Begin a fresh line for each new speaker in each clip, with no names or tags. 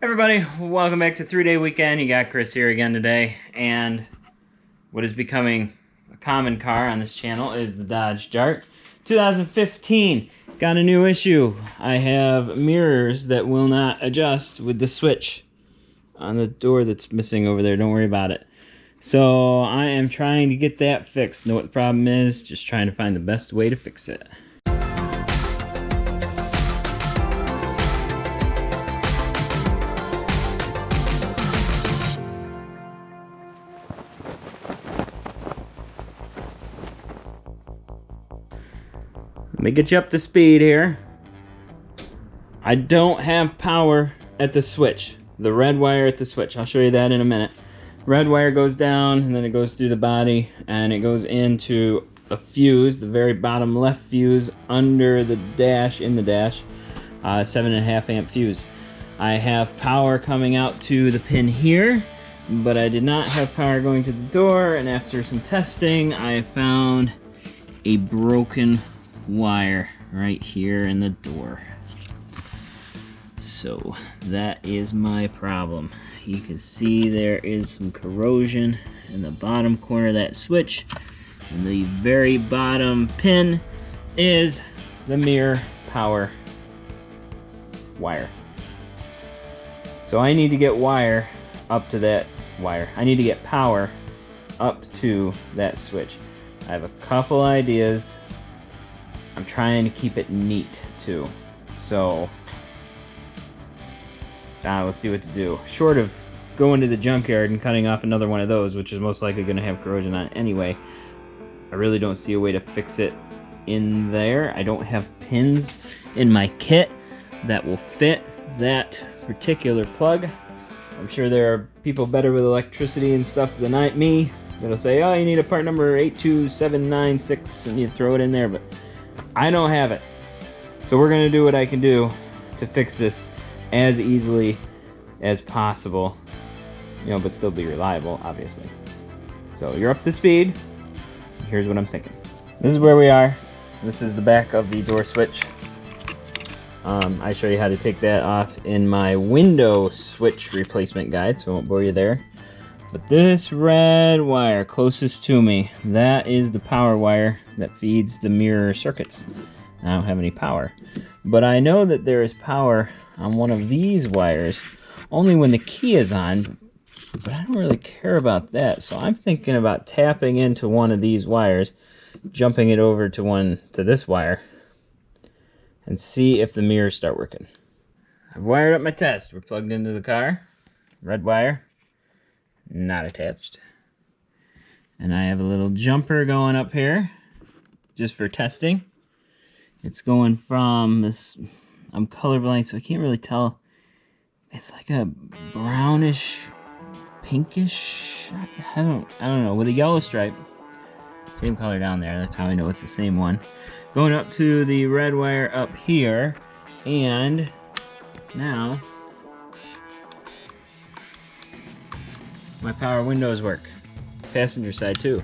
Everybody, welcome back to 3-Day Weekend. You got Chris here again today, and what is becoming a common car on this channel is the Dodge Dart 2015. Got a new issue. I have mirrors that will not adjust with the switch on the door that's missing over there. Don't worry about it. So I am trying to get that fixed. Know what the problem is? Just trying to find the best way to fix it. Let me get you up to speed here. I don't have power at the switch. The red wire at the switch. I'll show you that in a minute. Red wire goes down and then it goes through the body and it goes into a fuse, the very bottom left fuse under the dash, in the dash, 7.5 amp fuse. I have power coming out to the pin here, but I did not have power going to the door, and after some testing I found a broken wire right here in the door. So that is my problem. You can see there is some corrosion in the bottom corner of that switch, and the very bottom pin is the mirror power wire. So I need to get wire up to that wire. I need to get power up to that switch. I have a couple ideas. I'm trying to keep it neat too, so we'll see what to do. Short of going to the junkyard and cutting off another one of those, which is most likely going to have corrosion on it anyway, I really don't see a way to fix it in there. I don't have pins in my kit that will fit that particular plug. I'm sure there are people better with electricity and stuff than me that'll say, oh, you need a part number 82796 and you throw it in there, but I don't have it. So we're gonna do what I can do to fix this as easily as possible, you know, but still be reliable, obviously. So you're up to speed. Here's what I'm thinking. This is where we are. This is the back of the door switch. I show you how to take that off in my window switch replacement guide, so I won't bore you there. But this red wire closest to me, that is the power wire that feeds the mirror circuits. I don't have any power, but I know that there is power on one of these wires only when the key is on, but I don't really care about that. So I'm thinking about tapping into one of these wires, jumping it over to this wire, and see if the mirrors start working. I've wired up my test. We're plugged into the car. Red wire, not attached. And I have a little jumper going up here just for testing. It's going from this, I'm colorblind so I can't really tell. It's like a brownish, pinkish, I don't know, with a yellow stripe. Same color down there, that's how I know it's the same one. Going up to the red wire up here, and now my power windows work. Passenger side too.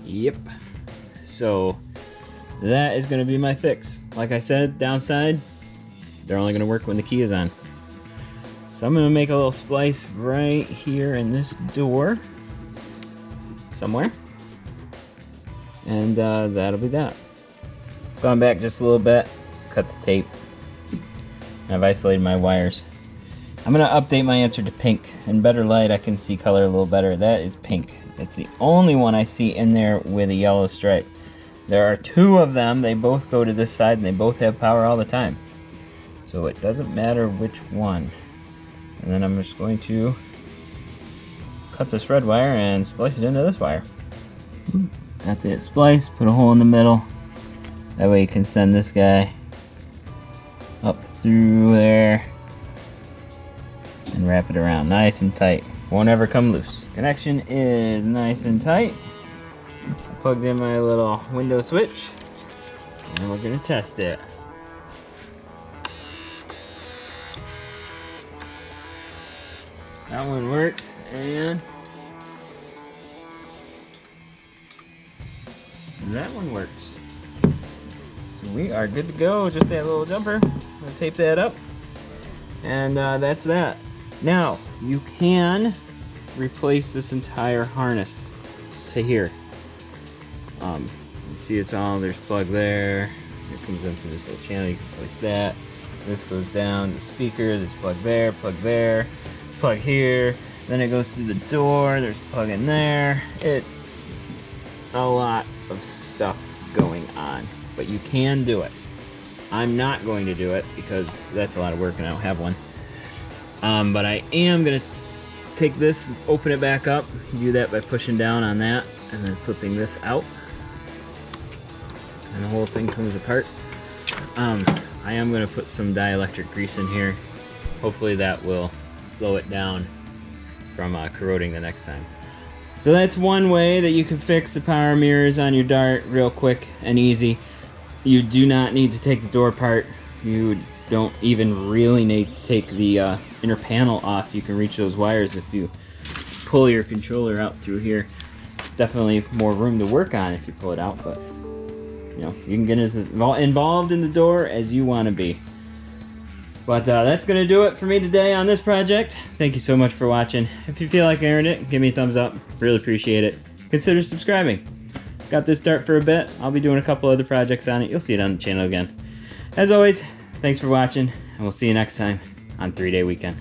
Yep. So that is going to be my fix. Like I said, downside, they're only going to work when the key is on. So I'm going to make a little splice right here in this door somewhere. And that'll be that. Going back just a little bit, cut the tape. I've isolated my wires. I'm going to update my answer to pink. In better light, I can see color a little better. That is pink. It's the only one I see in there with a yellow stripe. There are two of them. They both go to this side and they both have power all the time. So it doesn't matter which one. And then I'm just going to cut this red wire and splice it into this wire. That's it. Splice, put a hole in the middle. That way you can send this guy up through there and wrap it around nice and tight. Won't ever come loose. Connection is nice and tight. I plugged in my little window switch and we're gonna test it. That one works, and that one works. So we are good to go. Just that little jumper. I'm gonna tape that up, and that's that. Now you can replace this entire harness to here. You see it's all, there's plug there. It comes into this little channel. You can place that. This goes down the speaker. There's plug there, plug here. Then it goes through the door. There's plug in there. It's a lot of stuff going on, but you can do it. I'm not going to do it because that's a lot of work and I don't have one. But I am gonna take this, open it back up. Do that by pushing down on that and then flipping this out, and the whole thing comes apart. I am gonna put some dielectric grease in here. Hopefully that will slow it down from corroding the next time. So that's one way that you can fix the power mirrors on your Dart real quick and easy. You do not need to take the door apart. You don't even really need to take the inner panel off. You can reach those wires if you pull your controller out through here. Definitely more room to work on if you pull it out, but you know, you can get as involved in the door as you want to be. But that's going to do it for me today on this project. Thank you so much for watching. If you feel like I earned it, give me a thumbs up. Really appreciate it. Consider subscribing. Got this Dart for a bit. I'll be doing a couple other projects on it. You'll see it on the channel again. As always, thanks for watching, and we'll see you next time on 3-Day Weekend.